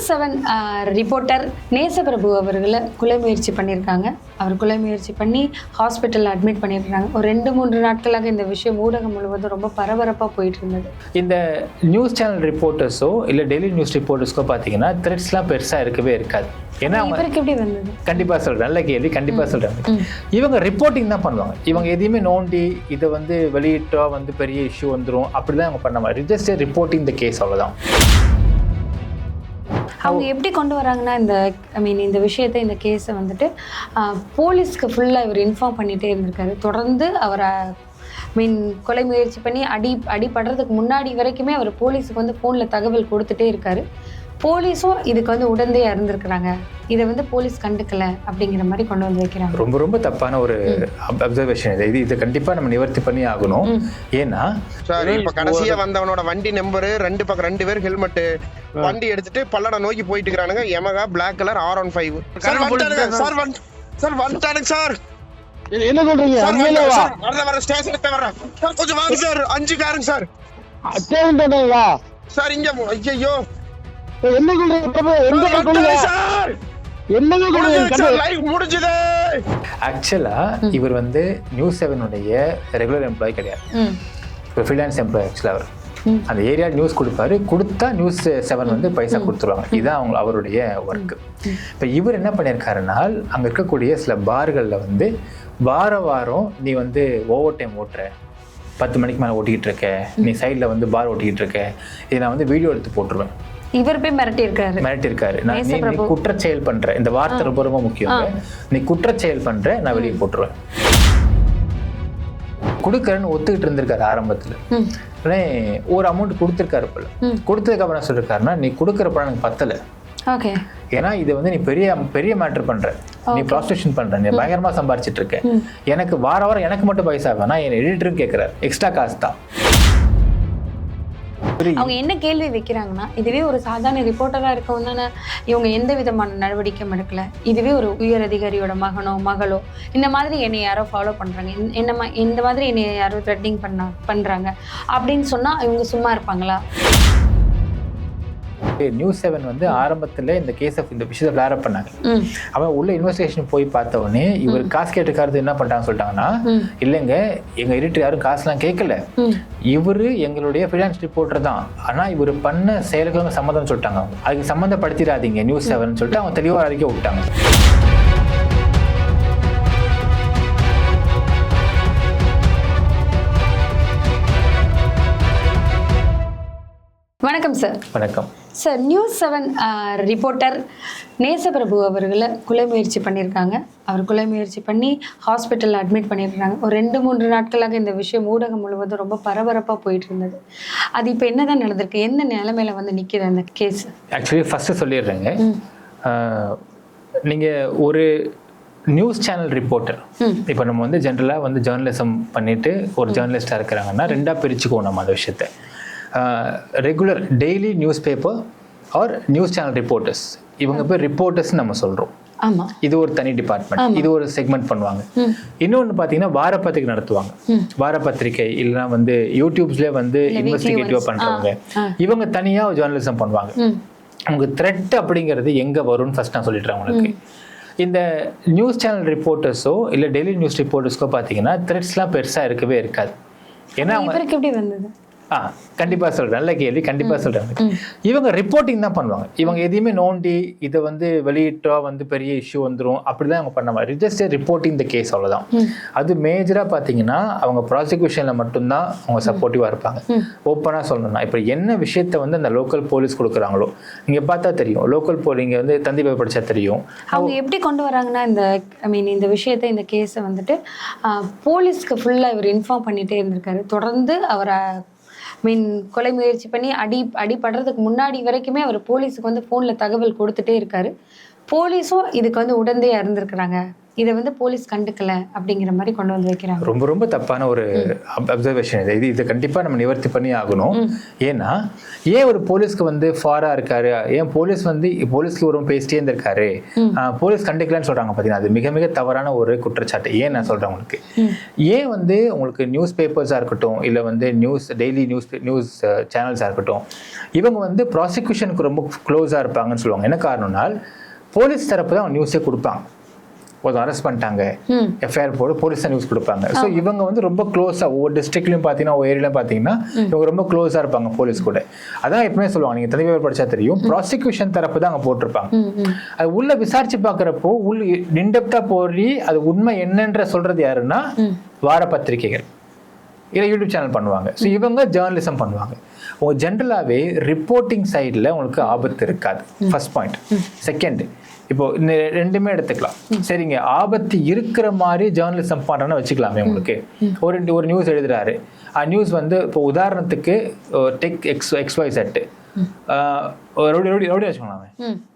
News 7 reporter Nesaprabhu அவர்களை கொலை முயற்சி பண்ணியிருக்காங்க. அவர் கொலை முயற்சி பண்ணி ஹாஸ்பிட்டலில் அட்மிட் பண்ணியிருக்காங்க. ஒரு 2-3 நாட்களாக இந்த விஷயம் ஊடகம் முழுவதும் ரொம்ப பரபரப்பாக போயிட்டு இருந்தது. இந்த நியூஸ் சேனல் ரிப்போர்ட்டர்ஸோ இல்லை டெய்லி நியூஸ் ரிப்போர்ட்டர்ஸ்க்கோ பார்த்தீங்கன்னா த்ரெட்ஸ்லாம் பெருசாக இருக்கவே இருக்காது. ஏன்னா இவருக்கு எப்படி வந்தது? கண்டிப்பாக சொல்கிறேன், நல்ல கேள்வி. கண்டிப்பாக சொல்கிறாங்க. இவங்க ரிப்போர்ட்டிங் தான் பண்ணுவாங்க. இவங்க எதையுமே நோண்டி இதை வெளியிட்டா பெரிய இஷ்யூ வந்துடும் அப்படி தான் அவங்க பண்ண மாதிரி. ஜஸ்ட் ரிப்போர்ட்டிங் த கேஸ், அவ்வளோதான். அவங்க எப்படி கொண்டு வராங்கன்னா இந்த விஷயத்தை, இந்த கேஸை போலீஸ்க்கு ஃபுல்லாக இவர் இன்ஃபார்ம் பண்ணிகிட்டே இருந்திருக்காரு. தொடர்ந்து அவரை கொலை முயற்சி பண்ணி அடிபடுறதுக்கு முன்னாடி வரைக்குமே அவர் போலீஸுக்கு ஃபோனில் தகவல் கொடுத்துட்டே இருக்காரு. போலீஸும் இதுக்கு உடந்தையாக இருந்திருக்கிறாங்க. இதை போலீஸ் கண்டுக்கல அப்படிங்கிற மாதிரி கொண்டு வந்து வைக்கிறாங்க. ரொம்ப ரொம்ப தப்பான ஒரு அப்சர்வேஷன் இது கண்டிப்பாக நம்ம நிவர்த்தி பண்ணி ஆகணும். ஏன்னா சார் இப்போ கடைசியாக வந்தவனோட வண்டி நம்பரு 2 பேர் ஹெல்மெட்டு வண்டி எடுத்துட்டு பல்லட நோக்கி போயிட்டு இருக்கிறானுங்க. Yamaha black colour R15. Sir வந்துட்டானுங்க சார். என்ன சொல்றீங்க? வர ஸ்டேஷனுக்கு வரேன். கொஞ்சம் வாங்க சார். 5 காருங்க சார். சார் இங்க ஐயோ என்ன சொல்றீங்க சார்? ஆக்சுவலா இவர் நியூஸ் 7 ரெகுலர் எம்ப்ளாயி கிடையாது. இப்போ ஃப்ரீலான்ஸ் எம்ப்ளாயி. ஆக்சுவலாக அவர் அந்த ஏரியா நியூஸ் கொடுப்பாரு. கொடுத்தா நியூஸ் 7 பைசா கொடுத்துருவாங்க. இதுதான் அவருடைய ஒர்க்கு. இப்போ இவர் என்ன பண்ணியிருக்காருன்னா, அங்கே இருக்கக்கூடிய சில பார்களில் வாரம் நீ ஓவர் டைம் ஓட்டுற, 10 மணிக்கு மேலே ஓட்டிக்கிட்டு இருக்க, நீ சைடில் பார் ஓட்டிக்கிட்டு இருக்க, இதை நான் வீடியோ எடுத்து போட்டுருவேன். இவர் போய் மிரட்டியிருக்காரு. நீ குற்றச்செயல் பண்ற, இந்த வார்த்தை ரொம்ப ரொம்ப முக்கியம். நீ குற்றச்செயல் பண்ற, நான் வெளியே போட்டுருவேன். கொடுக்கறன்னு ஒத்துக்கிட்டு இருந்திருக்காரு ஆரம்பத்துல. ஒரு அமௌண்ட் கொடுத்துருக்காரு போல. கொடுத்ததுக்கு அப்புறம் சொல்லிருக்காருன்னா, நீ கொடுக்குற பணம் எனக்கு பத்தல. ஏன்னா இது நீ பெரிய மேட்டர் பண்ற, நீ ப்ராஸ்டியூஷன் பண்ற, நீ பயங்கரமா சம்பாரிச்சிட்டு இருக்க, எனக்கு வாரம் எனக்கு மட்டும் பைசா வேணா, என் எடிட்டரும் கேட்கிறாரு, எக்ஸ்ட்ரா காசு தான். அவங்க என்ன கேள்வி வைக்கிறாங்கன்னா, இதுவே ஒரு சாதாரண ரிப்போர்ட்டரா இருக்கவும் தானே இவங்க எந்த விதமான நடவடிக்கையும் எடுக்கல. இதுவே ஒரு உயர் அதிகாரியோட மகனோ மகளோ இந்த மாதிரி என்னை யாரோ ஃபாலோ பண்றாங்க, இந்த மாதிரி என்னை யாரோ த்ரெட்டிங் பண்றாங்க அப்படின்னு சொன்னா இவங்க சும்மா இருப்பாங்களா? நியூஸ் 7 ஆரம்பத்துல இந்த விஷயத்தை ஃபிளார் அப் பண்ணாங்க. அவன் உள்ள இன்வெஸ்டிகேஷன் போய் பார்த்த உடனே இவர் காசு கேட்டுக்காரது என்ன பண்ணிட்டாங்க சொல்லிட்டாங்கன்னா, இல்லைங்க எங்க எடிட்டர் யாரும் காசுலாம் கேட்கல, இவரு எங்களுடைய ஃப்ரீலான்ஸ் ரிப்போர்ட்டர் தான், ஆனா இவர் பண்ண செயல்களும் சம்மந்தம் சொல்லிட்டாங்க, அதுக்கு சம்மந்தப்படுத்திடாதீங்க நியூஸ் 7 சொல்லிட்டு அவங்க தெளிவாக அறிக்கை விட்டாங்க. வணக்கம் சார். வணக்கம் சார். நியூஸ் 7 ரிப்போர்ட்டர் நேசபிரபு அவர்களை கொலை முயற்சி பண்ணியிருக்காங்க. அவர் கொலை முயற்சி பண்ணி ஹாஸ்பிட்டலில் அட்மிட் பண்ணியிருக்காங்க. ஒரு 2-3 நாட்களாக இந்த விஷயம் ஊடகம் முழுவதும் ரொம்ப பரபரப்பாக போயிட்டு இருந்தது. அது இப்போ என்ன தான் நடந்திருக்கு? எந்த நிலைமையில நிற்கிது அந்த கேஸ்? ஆக்சுவலி ஃபஸ்ட்டு சொல்லிடுறேங்க, நீங்கள் ஒரு நியூஸ் சேனல் ரிப்போர்ட்டர், இப்போ நம்ம ஜென்ரலாக ஜேர்னலிசம் பண்ணிட்டு ஒரு ஜேர்னலிஸ்டாக இருக்கிறாங்கன்னா 2ஆக பிரிச்சுக்குவோம் நம்ம அந்த விஷயத்தை. Regular daily news paper R news channel reporters, இவங்க பேர் ரிப்போர்ட்டர்ஸ் நம்ம சொல்கிறோம். இது ஒரு தனி டிபார்ட்மெண்ட், இது ஒரு செக்மெண்ட் பண்ணுவாங்க. இன்னொன்று பார்த்தீங்கன்னா வாரப்பத்திரிகை நடத்துவாங்க. வாரப்பத்திரிகை இல்லைன்னா யூடியூப்ஸ்லேயே இன்வெஸ்டிகேட்டிவாக பண்ணுறவங்க, இவங்க தனியாக ஜேர்னலிசம் பண்ணுவாங்க. உங்களுக்கு த்ரெட் அப்படிங்கிறது எங்கே வரும்னு ஃபர்ஸ்ட் நான் சொல்லிடுறேன் உங்களுக்கு. இந்த நியூஸ் சேனல் ரிப்போர்ட்டர்ஸோ இல்லை டெய்லி நியூஸ் ரிப்போர்ட்டர்ஸ்க்கோ பார்த்தீங்கன்னா த்ரெட்ஸ்லாம் பெருசாக இருக்கவே இருக்காது. ஏன்னா இவருக்கு எப்படி வந்தது? கண்டிப்பாக சொல்கிறேன், நல்ல கேள்வி. கண்டிப்பாக சொல்கிறாங்க. இவங்க ரிப்போர்ட்டிங் தான் பண்ணுவாங்க. இவங்க எதையுமே நோண்டி இதை வெளியிட்டா பெரிய இஷ்யூ வந்துடும் அப்படி தான் அவங்க பண்ண மாதிரி. ஜஸ்ட் ரிப்போர்ட்டிங் த கேஸ், அவ்வளோதான். அது மேஜராக பார்த்தீங்கன்னா அவங்க ப்ராசிக்யூஷனில் மட்டும்தான் அவங்க சப்போர்ட்டிவாக இருப்பாங்க. ஓப்பனாக சொல்லணும்னா இப்போ என்ன விஷயத்தை அந்த லோக்கல் போலீஸ் கொடுக்குறாங்களோ நீங்கள் பார்த்தா தெரியும். லோக்கல் போலீங்க தந்தி போய் படித்தா தெரியும். அவங்க எப்படி கொண்டு வராங்கன்னா இந்த விஷயத்தை, இந்த கேஸை போலீஸ்க்கு ஃபுல்லாக இவர் இன்ஃபார்ம் பண்ணிகிட்டே இருந்திருக்காரு. தொடர்ந்து அவரை கொலை முயற்சி பண்ணி அடிபடுறதுக்கு முன்னாடி வரைக்குமே அவர் போலீஸுக்கு ஃபோனில் தகவல் கொடுத்துட்டே இருக்காரு. போலீஸும் இதுக்கு வந்து உடந்தையா இருந்திருக்கிறாங்க, இதை வந்து போலீஸ் கண்டுக்கல அப்படிங்கிற மாதிரி கொண்டு வந்து வைக்கிறாங்க. ரொம்ப ரொம்ப தப்பான ஒரு அப்சர்வேஷன் இது. இதை கண்டிப்பாக நம்ம நிவர்த்தி பண்ணி ஆகணும். ஏன்னா ஏன் ஒரு போலீஸ்க்கு வந்து ஃபாரா இருக்காரு, ஏன் போலீஸ் வந்து போலீஸ்க்கு ஒரு பேசிட்டே இருந்திருக்காரு, போலீஸ் கண்டுக்கலன்னு சொல்றாங்க பார்த்தீங்கன்னா, அது மிக மிக தவறான ஒரு குற்றச்சாட்டு. ஏன் நான் சொல்றேன் உங்களுக்கு, ஏன் வந்து உங்களுக்கு நியூஸ் பேப்பர்ஸாக இருக்கட்டும், இல்லை வந்து டெய்லி நியூஸ் சேனல்ஸாக இருக்கட்டும், இவங்க வந்து ப்ராசிக்யூஷனுக்கு ரொம்ப க்ளோஸாக இருப்பாங்கன்னு சொல்லுவாங்க. என்ன காரணம்னால் போலீஸ் தரப்பு தான் நியூஸே கொடுப்பாங்க. ஒரு அரெஸ்ட் பண்ணிட்டாங்க, எஃப்ஐஆர் போட்டு போலீஸ் தான் நியூஸ் கொடுப்பாங்க. ஸோ இவங்க வந்து ரொம்ப க்ளோஸாக ஒவ்வொரு டிஸ்ட்ரிக்ட்லையும் பார்த்தீங்கன்னா, ஒவ்வொரு ஏரியாலையும் பார்த்தீங்கன்னா இவங்க ரொம்ப க்ளோஸாக இருப்பாங்க போலீஸ் கூட. அதான் எப்பவுமே சொல்லுவாங்க, நீங்கள் தலைவர் படிச்சா தெரியும், ப்ராசிக்யூஷன் தரப்பு தான் அங்கே போட்டிருப்பாங்க. அது உள்ள விசாரிச்சு பார்க்குறப்போ உள்ள இன்டெப்த்தாக போய் அது உண்மை என்னன்ற சொல்றது யாருன்னா வார பத்திரிகைகள் இல்லை யூடியூப் சேனல் பண்ணுவாங்க. ஸோ இவங்க ஜேர்னலிசம் பண்ணுவாங்க. உங்கள் ஜென்ரலாகவே ரிப்போர்ட்டிங் சைடில் உங்களுக்கு ஆபத்து இருக்காது, ஃபர்ஸ்ட் பாயிண்ட். செகண்ட், இப்போ ரெண்டுமே எடுத்துக்கலாம். சரிங்க, ஆபத்து இருக்கிற மாதிரி ஜேர்னலிசம் பண்ணுறேன்னு வச்சுக்கலாமே. உங்களுக்கு ஒரு நியூஸ் எழுதுறாரு, நியூஸ் வந்து இப்போ உதாரணத்துக்கு டெக் XYZ ரவுடி வச்சுக்கலாமே,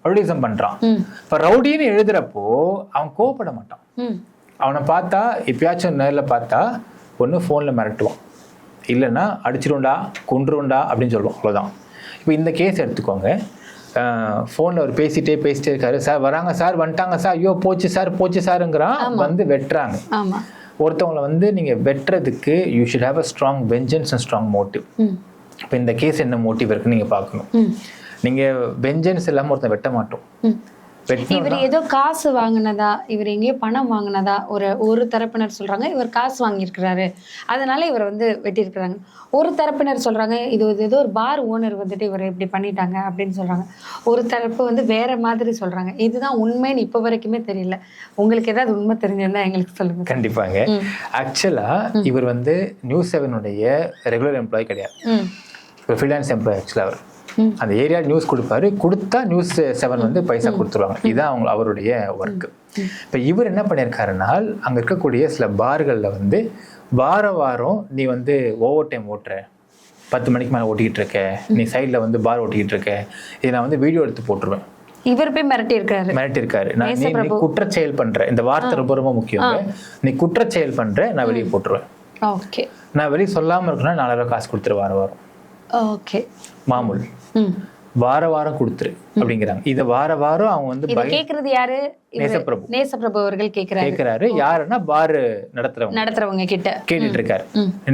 ரவுடிசம் பண்ணுறான். இப்போ ரவுடின்னு எழுதுறப்போ அவன் கோவப்பட மாட்டான். அவனை பார்த்தா எப்பயாச்சும் நேரில் பார்த்தா ஒன்று ஃபோனில் மிரட்டுவான், இல்லைன்னா அடிச்சிருண்டா கொன்றுண்டா அப்படின்னு சொல்லுவோம், அவ்வளோதான். இப்போ இந்த கேஸ் எடுத்துக்கோங்க. ஃபோனில் அவர் பேசிட்டே இருக்காரு, சார் வராங்க சார், வந்துட்டாங்க சார், ஐயோ போச்சு சாருங்கிறான், வந்து வெட்டுறாங்க. ஒருத்தவங்களை வந்து நீங்கள் வெட்டுறதுக்கு you should have a strong vengeance and strong motive. இப்போ இந்த கேஸ் என்ன மோட்டிவ் இருக்குன்னு நீங்கள் பார்க்கணும். நீங்கள் வெஞ்சன்ஸ் இல்லாமல் ஒருத்தன் வெட்ட மாட்டோம். இவர் ஏதோ காசு வாங்கினதா, இவர் எங்கேயோ பணம் வாங்கினதா ஒரு தரப்பினர் சொல்றாங்க, இவர் காசு வாங்கியிருக்கிறாரு அதனால இவர் வந்து வெட்டியிருக்கிறாங்க. ஒரு தரப்பினர் சொல்றாங்க இது ஏதோ ஒரு பார் ஓனர் வந்துட்டு இவர் இப்படி பண்ணிட்டாங்க அப்படின்னு சொல்றாங்க. ஒரு தரப்பு வந்து வேற மாதிரி சொல்றாங்க. இதுதான் உண்மைன்னு இப்போ வரைக்குமே தெரியல. உங்களுக்கு ஏதாவது உண்மை தெரிஞ்சிருந்தா எங்களுக்கு சொல்லுங்க. கண்டிப்பாங்க. ஆக்சுவலா இவர் வந்து நியூஸ் 7 ரெகுலர் எம்ப்ளாயி கிடையாது, ஃப்ரீலான்ஸ் எம்ப்ளாயி. ஆக்சுவலா அவர் அந்த ஏரியா நியூஸ் கொடுப்பாரு, கொடுத்தா நியூஸ் 7 வந்து பைசா கொடுத்துருவாங்க. இதுதான் அவருடைய ஒர்க்கு. இப்போ இவர் என்ன பண்ணியிருக்காருன்னா, அங்கே இருக்கக்கூடிய சில பார்களில் வந்து வாரம் நீ வந்து ஓவர் டைம் ஓட்டுற, 10 மணிக்கு மேலே ஓட்டிக்கிட்டு இருக்க, நீ சைடில் வந்து பார் ஓட்டிக்கிட்டு இருக்க, இதை நான் வந்து வீடியோ எடுத்து போட்டுருவேன். இவர் போய் மிரட்டியிருக்காரு. நீ குற்றச்செயல் பண்ற, இந்த வார்த்தை ரொம்ப ரொம்ப முக்கியம். நீ குற்றச்செயல் பண்ற, நான் வெளியே போட்டுருவேன். ஓகே, நான் வெளியே சொல்லாமல் இருக்குன்னா 4000 காசு கொடுத்துரு வாரம். ஓகே, மாமூல் வாரம் கொடுத்துரு அப்படிங்கிறாங்க. இதை வாரம் அவங்க வந்து கேக்குறது யாரு? நேசப்பிரபு அவர்கள் கேக்குறாரு. யாருன்னா பாரு நடத்துறவங்க கிட்ட கேட்டுட்டு இருக்காரு.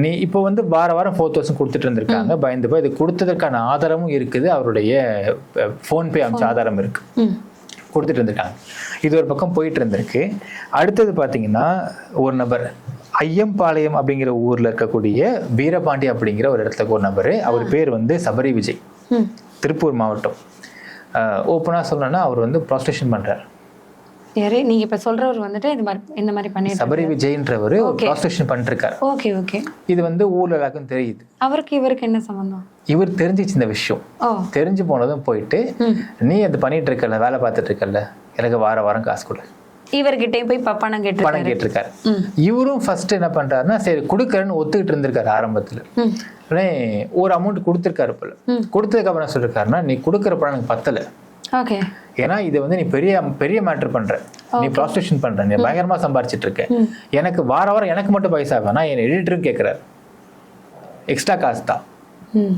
நீ இப்போ வந்து வாரம் 4000 கொடுத்துட்டு இருந்திருக்காங்க. பயந்து போய் இது கொடுத்ததற்கான ஆதாரமும் இருக்குது, அவருடைய போன்பே அமைச்ச ஆதாரம் இருக்கு, கொடுத்துட்டு இருந்திருக்காங்க. இது ஒரு பக்கம் போயிட்டு இருந்திருக்கு. அடுத்தது பாத்தீங்கன்னா ஒரு நபர் ஐயம்பாளையம் அப்படிங்கிற ஊர்ல இருக்கக்கூடிய வீரபாண்டி அப்படிங்கிற ஒரு இடத்துக்கு ஒரு நபர், அவர் பேர் வந்து சபரி விஜய், திருப்பூர் மாவட்டம். ஓப்பனா சொல்லணும்னா அவர் வந்து ப்ராஸ்டியூஷன் பண்றாரு. யாரு நீங்க இப்ப சொல்றவர் வந்துட்டு இந்த மாதிரி பண்ணி சபரி விஜய்ன்றவர் ப்ராஸ்டியூஷன் பண்ணிருக்காரு. Okay okay. இது வந்து ஊர்ல எல்லாருக்கும் தெரியுது. இவருக்கு என்ன சம்பந்தம்? இவர் தெரிஞ்சிச்சு இந்த விஷயம். தெரிஞ்சு போனதும் போயிட்டு, நீ அது பண்ணிட்டு இருக்கல, வேலை பார்த்துட்டு இருக்கல, எனக்கு வாரம் காசு கொடு, இவர்கிட்டயும் போய் பணம் கேட்டிருக்காரு. இவரும் ஃபர்ஸ்ட் என்ன பண்றாருன்னா, சரி கொடுக்கறேன்னு ஒத்துக்கிட்டு இருந்திருக்காரு ஆரம்பத்துல. ஒரு அமௌண்ட் கொடுத்துருக்காரு போல. கொடுத்ததுக்கு அப்புறம் என்ன சொல்லிருக்காருன்னா, நீ கொடுக்குற பணம் எனக்கு பத்தல, ஏன்னா இது வந்து நீ பெரிய மேட்டர் பண்ற, நீ ப்ராஸ்டியூஷன் பண்ற, நீ பயங்கரமா சம்பாரிச்சிட்டு இருக்க, எனக்கு வாரம் எனக்கு மட்டும் பைசா வேணா, என் எடிட்டரும் கேட்கிறாரு, எக்ஸ்ட்ரா காசு தான்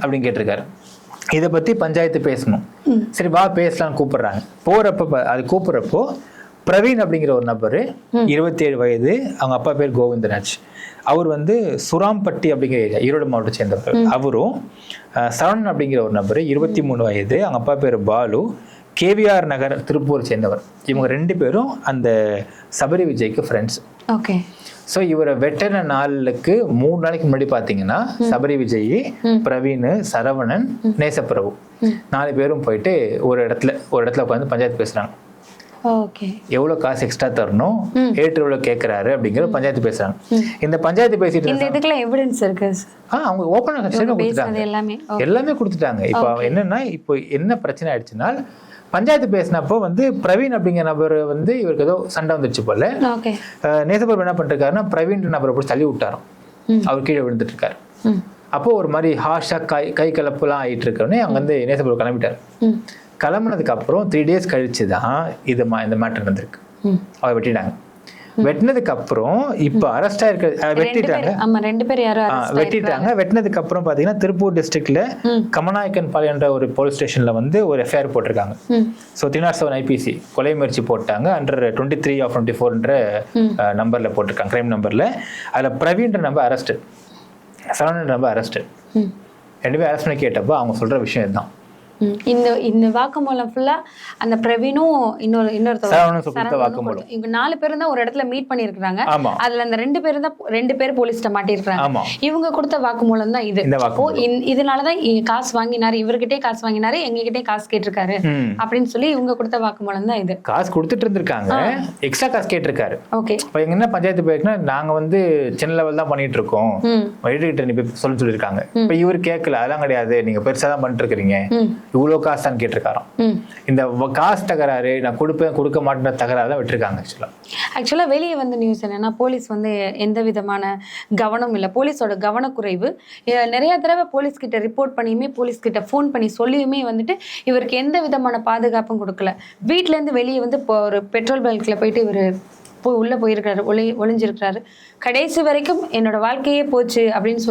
அப்படின்னு கேட்டிருக்காரு. இதை பத்தி பஞ்சாயத்து பேசணும். சரி வா பேசலாம்னு கூப்பிடுறாங்க. கூப்பிடுறப்போ பிரவீன் அப்படிங்கிற ஒரு நபர், 27 வயது, அவங்க அப்பா பேர் கோவிந்தராஜ், அவர் வந்து சுராம்பட்டி அப்படிங்கிற ஏரியா, ஈரோடு மாவட்டத்தை சேர்ந்தவர். அவரும் சரவணன் அப்படிங்கிற ஒரு நபர், 23 வயது, அவங்க அப்பா பேர் பாலு, KVR நகர், திருப்பூர் சேர்ந்தவர். இவங்க 2 பேரும் அந்த சபரி விஜய்க்கு ஃப்ரெண்ட்ஸ். ஓகே. ஸோ இவரை வெட்டின நாளுக்கு 3 நாளைக்கு முன்னாடி பார்த்தீங்கன்னா, சபரி விஜய், பிரவீன், சரவணன், நேசப்பிரபு 4 பேரும் போயிட்டு ஒரு இடத்துல உட்காந்து பஞ்சாயத்து பேசுறாங்க. எவ்வளவு காசு எக்ஸ்ட்ரா தரணும், ஏற்று எவ்வளவு கேட்கிறாரு அப்படிங்கிற பஞ்சாயத்து பேசுறாங்க. இந்த பஞ்சாயத்து பேசிட்டு அவங்க ஓப்பனா எல்லாமே கொடுத்துட்டாங்க. இப்போ என்னன்னா, இப்போ என்ன பிரச்சனை ஆயிடுச்சுன்னா, பஞ்சாயத்து பேசினப்போ வந்து பிரவீன் அப்படிங்கிற நபர் வந்து இவருக்கு ஏதோ சண்டை வந்துருச்சு போல. நேசப்பிரபு என்ன பண்ணிருக்காருன்னா, பிரவீன் நபரை போட்டு தள்ளி விட்டாராம். அவர் கீழே விழுந்துட்டு இருக்காரு. அப்போ ஒரு மாதிரி ஹாஷா கை கலப்புலாம் ஆயிட்டு இருக்கோன்னே அங்க வந்து நேசப்பிரபு கிளம்பிட்டாரு. கிளம்புனதுக்கு அப்புறம் 3 days கழிச்சு தான் இந்த மேட்டர் நடந்திருக்கு. அவ வெட்டிட்டாங்க. வெட்டினதுக்கு அப்புறம் இப்ப அரெஸ்ட் ஆயிருக்க வெட்டிட்டாங்க. ஆமா 2 பேர் யாரோ வெட்டிட்டாங்க. வெட்டினதுக்கு அப்புறம் பாத்தீங்கன்னா திருப்பூர் டிஸ்ட்ரிக்ட்ல கமநாயக்கன் பாளையன்ற ஒரு போலீஸ் ஸ்டேஷன்ல வந்து ஒரு எஃப்ஐஆர் போட்டிருக்காங்க. ஸோ 307 IPC கொலை முயற்சி போட்டாங்க. அண்டர் 23/24 நம்பர்ல போட்டிருக்காங்க, கிரைம் நம்பர்ல. அதுல பிரவீன்ற number arrest, Saravanan number arrest. 2 பேரும் அரெஸ்ட் பண்ணி கேட்டப்போ அவங்க சொல்ற விஷயம் இதுதான். இந்த வாக்குமூலம் ஃபுல்லா அந்த பிரவீனும் இன்னொருத்தர் வாக்குமூலம், இவங்க 4 பேரும் தான் ஒரு இடத்துல மீட் பண்ணிருக்காங்க. அதுல அந்த 2 பேர் போலீஸ்ட்ட மாட்டிருக்காங்க. இவங்க கொடுத்த வாக்குமூலம் தான் இது. இதனாலதான் காசு வாங்கினாரு, இவர்கிட்டே காசு வாங்கினாரு, எங்ககிட்டே காசு கேட்டிருக்காரு அப்படின்னு சொல்லி இவங்க கொடுத்த வாக்குமூலம் தான் இது. காசு கொடுத்துட்டு இருந்திருக்காங்க, எக்ஸ்ட்ரா காசு கேட்டிருக்காரு. ஓகே, இப்ப எங்க என்ன பஞ்சாயத்து போயிருக்குன்னா நாங்க வந்து சின்ன லெவல் தான் பண்ணிட்டு இருக்கோம், எடிட்டர் நீ சொல்ல சொல்லிருக்காங்க. இப்ப இவர் கேட்கல, அதெல்லாம் கிடையாது, நீங்க பெருசா தான் பண்ணிட்டு இருக்கீங்க, இவ்வளவு காசு தான் கேட்டிருக்காராம். இந்த காசு தகராறு, நான் கொடுக்க மாட்டேன் தகராறு தான் விட்டுருக்காங்க. ஆக்சுவலா வெளியே வந்து நியூஸ் என்னன்னா, போலீஸ் வந்து எந்த விதமான கவனம் இல்லை, போலீஸோட கவனக்குறைவு. நிறைய தடவை போலீஸ் கிட்ட ரிப்போர்ட் பண்ணியுமே, போலீஸ் கிட்ட ஃபோன் பண்ணி சொல்லியுமே வந்துட்டு இவருக்கு எந்த விதமான பாதுகாப்பும் கொடுக்கல. வீட்டுல இருந்து வெளியே வந்து இப்போ ஒரு பெட்ரோல் பல்க்ல போயிட்டு இவரு உள்ள போயிருக்கிறாரு, ஒளிஞ்சிருக்கிறாரு. கடைசி வரைக்கும் என்னோட வாழ்க்கையே போச்சு அப்படின்னு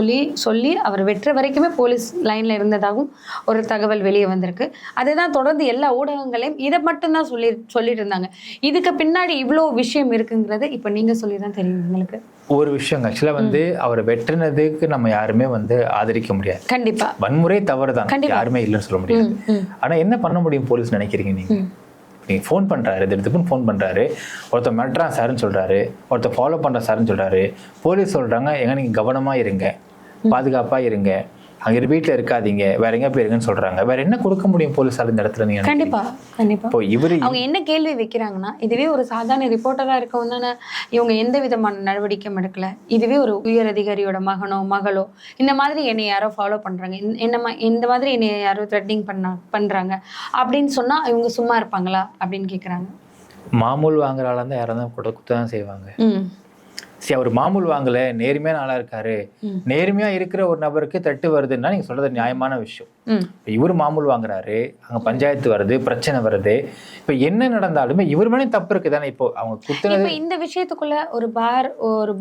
சொல்லி அவர் வெற்ற வரைக்குமே போலீஸ் லைன்ல இருந்ததாகவும் ஒரு தகவல் வெளியே வந்திருக்கு. அதுதான் தொடர்ந்து எல்லா ஊடகங்களையும் இதை மட்டும்தான் சொல்லிட்டு இருந்தாங்க. இதுக்கு பின்னாடி இவ்வளோ விஷயம் இருக்குங்கிறது இப்ப நீங்க சொல்லிதான் தெரியும் உங்களுக்கு. ஒரு விஷயம் ஆக்சுவலா வந்து அவரை வெற்றினதுக்கு நம்ம யாருமே வந்து ஆதரிக்க முடியாது. கண்டிப்பா வன்முறை தவறுதான், யாருமே இல்லைன்னு சொல்ல முடியாது. ஆனா என்ன பண்ண முடியும் போலீஸ் நினைக்கிறீங்க நீங்க? நீங்கள் ஃபோன் பண்ணுறாரு, திடீர்னு ஃபோன் பண்ணுறாரு, ஒருத்தர் மிரட்டுறான் சார்ன்னு சொல்கிறாரு, ஒருத்தர் ஃபாலோ பண்ணுற சார்ன்னு சொல்கிறாரு. போலீஸ் சொல்கிறாங்க எங்க நீங்கள் கவனமாக இருங்க, பாதுகாப்பாக இருங்க, அங்கே வீட்டில் இருக்காதீங்க, வேற எங்கே போயிருங்கன்னு சொல்கிறாங்க. வேற என்ன கொடுக்க முடியும் போலீஸார் இந்த இடத்துல? நீங்கள் கண்டிப்பா இப்போ அவங்க என்ன கேள்வி வைக்கிறாங்கன்னா, இதுவே ஒரு சாதாரண ரிப்போர்ட்டராக இருக்கவும் தானே இவங்க எந்த விதமான நடவடிக்கையும் எடுக்கல. இதுவே ஒரு உயர் அதிகாரியோட மகனோ மகளோ இந்த மாதிரி என்னை யாரோ ஃபாலோ பண்றாங்க, இந்த மாதிரி என்னை யாரோ த்ரெட்டிங் பண்றாங்க அப்படின்னு சொன்னா இவங்க சும்மா இருப்பாங்களா அப்படின்னு கேட்குறாங்க. மாமூல் வாங்குற ஆளாக இருந்தால் யாராவது குத்த தான் செய்வாங்க. சரி, அவர் மாமூல் வாங்கல, நேர்மையான ஆளா இருக்காரு, நேர்மையா இருக்கிற ஒரு நபருக்கு தட்டு வருதுன்னா நீங்க சொல்றது நியாயமான விஷயம். இவர் மாமூல் வாங்குறாரு, அங்க பஞ்சாயத்து வருது, பிரச்சனை வருது. இப்ப என்ன நடந்தாலுமே இவர் மேலே தப்பு இருக்கு தானே. இப்போ அவங்க குத்துனது இந்த விஷயத்துக்குள்ள ஒரு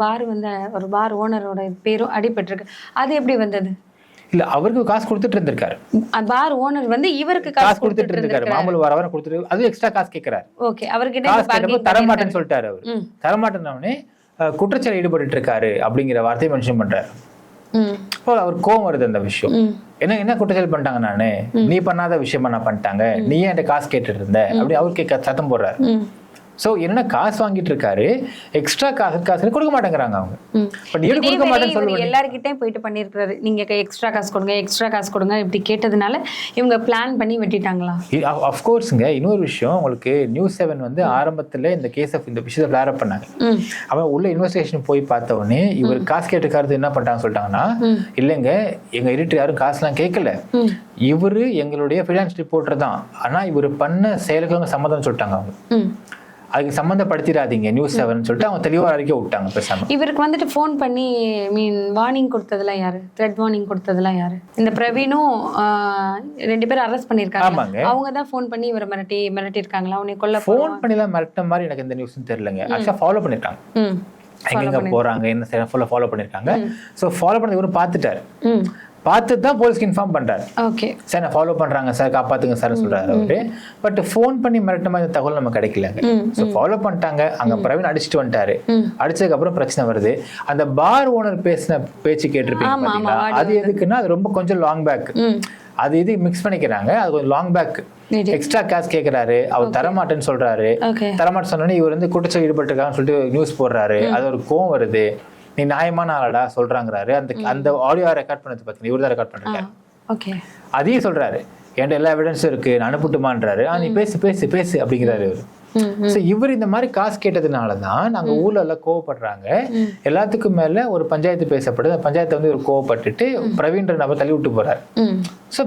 பார் வந்து ஒரு பார் ஓனரோட பேரும் அடிபட்டிருக்கு. அது எப்படி வந்தது? இல்ல, அவருக்கு காசு கொடுத்துட்டு இருந்திருக்காரு. பார் ஓனர் வந்து இவருக்கு காசு கொடுத்துட்டு இருந்திருக்காரு, மாமூல் வர கொடுத்துட்டு, அது எக்ஸ்ட்ரா காசு கேட்கிறாரு. ஓகே, அவர்கிட்ட தரமாட்டேன்னு சொல்லிட்டாரு. அவரு தரமாட்டேன்னு குற்றச்சாட்டு ஈடுபட்டு இருக்காரு அப்படிங்கிற வார்த்தையை மென்ஷன் பண்றாரு. அவர் கோவம் வருது அந்த விஷயம். என்ன குற்றச்சாட்டு பண்ணிட்டாங்க, நானு நீ பண்ணாத விஷயமா நான் பண்ணிட்டாங்க, நீ ஏன் என்கிட்ட காசு கேட்டுட்டு இருந்த அப்படி அவருக்கு சத்தம் போடுறாரு. சோ என்ன காசு வாங்கிட்டு இருக்காரு, எக்ஸ்ட்ரா காசு கொடுக்க மாட்டேங்கிறாங்க அவங்க. பட் இது கொடுக்க மாட்டேன்னு சொல்லுவாங்க. எல்லார்கிட்டயும் போயிட்டு பண்ணிருக்காரு, நீங்க எக்ஸ்ட்ரா காசு கொடுங்க இப்படி கேட்டதுனால இவங்க பிளான் பண்ணி வெட்டிட்டாங்களா? ஆஃப் கோர்ஸ்ங்க. இன்னொரு விஷயம், உங்களுக்கு நியூஸ் 7 வந்து ஆரம்பத்துல இந்த விஷயத்தை ஃபிளார் அப் பண்ணாங்க. அவன் உள்ள இன்வெஸ்டிகேஷன் போய் பார்த்த உடனே இவர் காசு கேட்டுக்காரது என்ன பண்ணிட்டாங்க சொல்லிட்டாங்கன்னா, இல்லைங்க எங்க எடிட்டர் யாரும் காசுலாம் கேட்கல, இவரு எங்களுடைய ஃபினான்ஸ் ரிப்போர்ட்டர் தான், ஆனா இவர் பண்ண செயலுக்கு சம்மதம் சொல்லிட்டாங்க. அவங்க அதுக்கு சம்மந்தப்படுத்திடாதீங்க நியூஸ் 7 சொல்லிட்டு அவங்க தெளிவா அறிக்கை விட்டாங்க. பேசாம இவருக்கு வந்துட்டு ஃபோன் பண்ணி வார்னிங் கொடுத்ததெல்லாம் யாரு, த்ரெட் வார்னிங் கொடுத்ததெல்லாம் யாரு? இந்த பிரவீனும் 2 பேரும் அரெஸ்ட் பண்ணிருக்காங்க. அவங்க தான் ஃபோன் பண்ணி இவரை மிரட்டி இருக்காங்களா? அவனை கொல்ல ஃபோன் பண்ணிலாம் மிரட்ட மாதிரி எனக்கு இந்த நியூஸ் தெரியலங்க. ஆக்சுவலா ஃபாலோ பண்ணிருக்காங்க, எங்க போறாங்க என்ன செய்யறாங்க ஃபாலோ பண்ணிருக்காங்க. சோ ஃபாலோ பண்ணது இவரு பார்த்துட்டாரு, பார்த்து தான் போலீஸ்க்கு இன்ஃபார்ம் பண்றாரு. ஓகே சார் நான் ஃபாலோ பண்றாங்க சார், காப்பாத்துங்க சார் சொல்றாரு அவரு. பட் ஃபோன் பண்ணி மிரட்ட மாதிரி தகவல் நமக்கு கிடைக்கலங்க. ஸோ ஃபாலோ பண்ணிட்டாங்க, அங்க பிரவீன் அடிச்சுட்டு வந்துட்டாரு. அடிச்சதுக்கு அப்புறம் பிரச்சனை வருது. அந்த பார் ஓனர் பேசின பேச்சு கேட்டிருப்பீங்க பாத்தீங்களா, அது எதுக்குன்னா அது ரொம்ப கொஞ்சம் லாங் பேக், அது இது மிக்ஸ் பண்ணிக்கிறாங்க, அது கொஞ்சம் லாங் பேக். எக்ஸ்ட்ரா காசு கேட்கிறாரு, அவர் தரமாட்டேன்னு சொல்றாரு. தரமாட்டேன்னு சொன்னோன்னே இவர் வந்து குற்றச்சாட்டு ஈடுபட்டிருக்காங்கன்னு சொல்லிட்டு நியூஸ் போடுறாரு. அது ஒரு கோவம் வருது, நீ நியாயமான ஆளடா சொல்றாங்கிறாரு. அந்த ஆடியோ ரெக்கார்ட் பண்ணது பாத்தீங்கன்னா இவர் தான் ரெக்கார்ட் பண்ணிருக்காரு. அதையும் சொல்றாரு, என்கிட்ட எல்லா எவிடன்ஸும் இருக்கு, நான் அனுப்பிட்டுமான்றாரு. நீ பேசு பேசு பேசு அப்படிங்கிறாரு இவரு. ஸோ இவர் இந்த மாதிரி காசு கேட்டதுனால தான் நாங்கள் ஊர்ல எல்லாம் கோவப்படுறாங்க. எல்லாத்துக்கும் மேல ஒரு பஞ்சாயத்து பேசப்படுது. அந்த பஞ்சாயத்தை வந்து இவர் கோவப்பட்டுட்டு பிரவீன்ற நபர் தள்ளி விட்டு போறாரு. ஸோ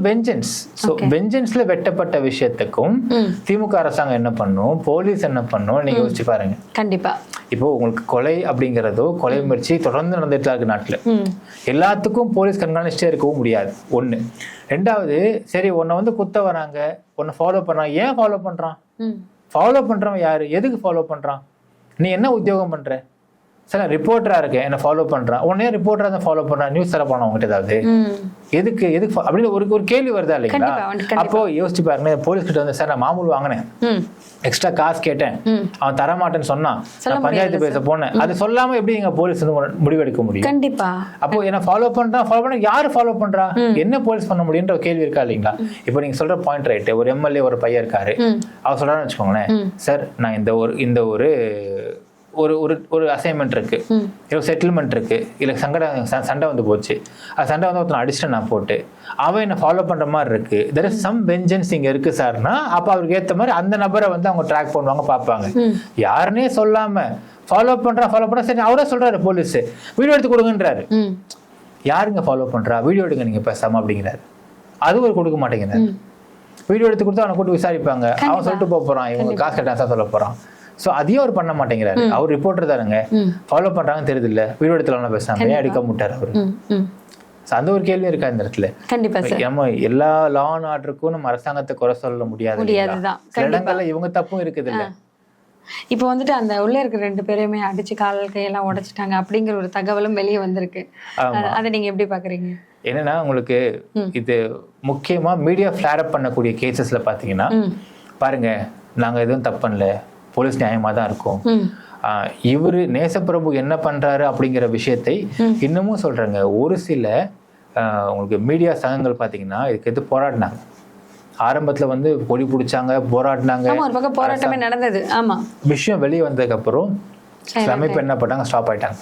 வெஞ்சன்ஸ்ல வெட்டப்பட்ட விஷயத்துக்கும் திமுக அரசாங்கம் என்ன பண்ணும், போலீஸ் என்ன பண்ணும், நீங்க யோசிச்சு பாருங்க. கண்டிப்பா இப்போ உங்களுக்கு கொலை அப்படிங்கிறதோ, கொலை முயற்சி தொடர்ந்து நடந்துட்டு இருக்கு நாட்டுல. எல்லாத்துக்கும் போலீஸ் கண்காணிச்சுட்டே இருக்கவும் முடியாது. ஒண்ணு. ரெண்டாவது, சரி உன்னை வந்து குத்த வராங்க, உன்னை ஃபாலோ பண்றான், ஏன் ஃபாலோ பண்றான்? ஃபாலோ பண்றவன் யாரு, எதுக்கு ஃபாலோ பண்றான், நீ என்ன உத்தியோகம் பண்ற? சார் நான் ரிப்போர்ட்டரா இருக்கேன், என்ன ஃபாலோ பண்றான், உடனே ரிப்போர்ட்டரா தான் ஃபாலோ பண்றான், நியூஸ் தர போனா அவங்ககிட்ட ஏதாவது எதுக்கு அப்படின்னு ஒரு கேள்வி வருதா இல்லைங்களா? அப்போ யோசிச்சு பாருங்க, போலீஸ் கிட்ட வந்து சார் நான் மாமூல் வாங்கினேன், எக்ஸ்ட்ரா காசு கேட்டேன், அவன் தரமாட்டேன்னு சொன்னான், நான் பஞ்சாயத்து பேச போனேன், அது சொல்லாம எப்படி எங்க போலீஸ் வந்து முடிவெடுக்க முடியும்? கண்டிப்பா. அப்போ என்ன ஃபாலோ பண்றான், யாரு ஃபாலோ பண்றா, என்ன போலீஸ் பண்ண முடியுன்ற கேள்வி இருக்கா இல்லைங்களா? இப்போ நீங்க சொல்ற பாயிண்ட் ரைட். ஒரு எம்எல்ஏ ஒரு பையன் இருக்காரு, அவர் சொல்றான்னு வச்சுக்கோங்களேன், சார் நான் இந்த ஒரு அசைன்மெண்ட் இருக்கு, இல்லை செட்டில்மெண்ட் இருக்கு, இல்லை சண்டை வந்து போச்சு, அது சண்டை வந்து ஒருத்தன் அடிச்சுட்டு நான் போட்டு அவன் என்ன ஃபாலோ பண்ற மாதிரி இருக்கு, தெர் இஸ் சம் வெஞ்சன்ஸ் இங்க இருக்கு சார்னா, அப்ப அவருக்கு ஏத்த மாதிரி அந்த நபரை வந்து அவங்க ட்ராக் பண்ணுவாங்க, பார்ப்பாங்க. யாருன்னே சொல்லாம ஃபாலோ பண்றா சரி அவரே சொல்றாரு போலீஸ் வீடியோ எடுத்து கொடுங்கன்றாரு. யாருங்க ஃபாலோ பண்றா, வீடியோ எடுங்க நீங்க பேசாம அப்படிங்கிறாரு. அது ஒரு கொடுக்க மாட்டேங்கிறாரு. வீடியோ எடுத்து கொடுத்து அவனை கூட்டு விசாரிப்பாங்க, அவன் சொல்லிட்டு போறான், இவங்க காசு கட்டாசா சொல்ல போறான். சோ அதையும் அவர் பண்ண மாட்டேங்கிறாரு. அவர் ரிப்போர்ட்டர் தானுங்க, ஃபாலோ பண்றாங்கன்னு தெரியுது இல்ல, வீடியோ எடுத்துல பேசாம அடிக்க முட்டாரு அவரு. அந்த ஒரு கேள்வி இருக்கா இந்த இடத்துல? கண்டிப்பா சார். நம்ம எல்லா லா அண்ட் ஆர்டருக்கும் நம்ம அரசாங்கத்தை குறை சொல்ல முடியாது. இடங்கள்ல இவங்க தப்பும் இருக்குது இல்ல. இப்போ வந்துட்டு அந்த உள்ள இருக்கிற 2 பேரையுமே அடிச்சு கால் கையெல்லாம் உடைச்சிட்டாங்க அப்படிங்கிற ஒரு தகவலும் வெளியே வந்திருக்கு. அதை நீங்க எப்படி பாக்குறீங்க? என்னன்னா உங்களுக்கு இது முக்கியமா மீடியா ஃபிளேர் அப் பண்ணக்கூடிய கேசஸ்ல பாத்தீங்கன்னா பாருங்க, நாங்க எதுவும் தப்பு பண்ணல, போலீஸ் நியாயமா தான் இருக்கும், இவரு நேசப்பிரபு என்ன பண்றாரு அப்படிங்கிற விஷயத்தை இன்னமும் சொல்றாங்க. ஒரு சில உங்களுக்கு மீடியா சங்கங்கள் பாத்தீங்கன்னா இதுக்கு எது போராடினாங்க. ஆரம்பத்துல வந்து பொடி பிடிச்சாங்க, போராடினாங்க, போராட்டமே நடந்தது. ஆமா, விஷயம் வெளியே வந்ததுக்கு அப்புறம் அமைப்பு என்ன பண்ணாங்க, ஸ்டாப் ஆயிட்டாங்க,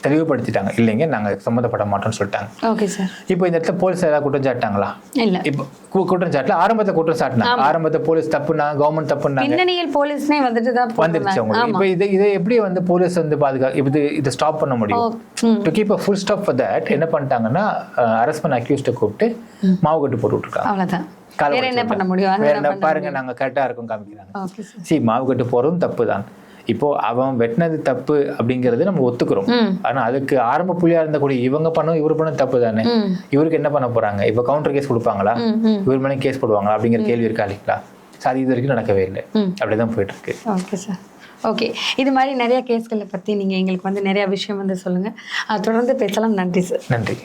தெளிவுபடுத்திட்டாங்க, இல்லைங்க நாங்க சம்மந்தப்பட மாட்டோம்னு சொல்லிட்டாங்க. Okay sir. இப்போ இந்த இடத்துல போலீஸ் ஏதாவது குற்றம் சாட்டாங்களா? இல்ல. இப்போ குற்றம் சாட்டல, ஆரம்பத்துல குற்றம் சாட்டினாங்க. ஆரம்பத்துல போலீஸ் தப்புனாங்க, கவர்மெண்ட் தப்புனாங்க, பின்னணியில் போலீஸ்னே வந்துட்டு தான் வந்துருச்சு அவங்களுக்கு. இப்போ இதை எப்படி வந்து போலீஸ் வந்து இதை ஸ்டாப் பண்ண முடியும்? To keep a full stop for that என்ன பண்ணிட்டாங்கன்னா, அரெஸ்ட் பண்ண அக்யூஸ்ட கூப்பிட்டு மாவு கட்டு போட்டு விட்டுருக்காங்க. அவ்வளவுதான். வேற என்ன பண்ண முடியும்? பாருங்க நாங்க கரெக்டா இருக்கும் காமிக்கிறாங்க. மாவு கட்டு போறதும் தப்பு தான். இப்போ அவன் வெட்டினது தப்பு அப்படிங்கறது நம்ம ஒத்துக்கிறோம். ஆனா அதுக்கு ஆரம்ப புள்ளியா இருந்தக்கூடிய இவங்க பண்ணவும் இவரு பண்ண தப்பு தானே. இவருக்கு என்ன பண்ண போறாங்க? இப்ப கவுண்டர் கேஸ் கொடுப்பாங்களா, இவர் மேலே கேஸ் போடுவாங்களா அப்படிங்கிற கேள்வி இருக்கா இல்லைங்களா? அது இது வரைக்கும் நடக்கவே இல்லை, அப்படிதான் போயிட்டு இருக்கு. Okay sir. ஓகே, இது மாதிரி நிறைய கேஸ்களை பத்தி நீங்க எங்களுக்கு வந்து நிறைய விஷயம் வந்து சொல்லுங்க. தொடர்ந்து பேசலாம். நன்றி சார். நன்றி.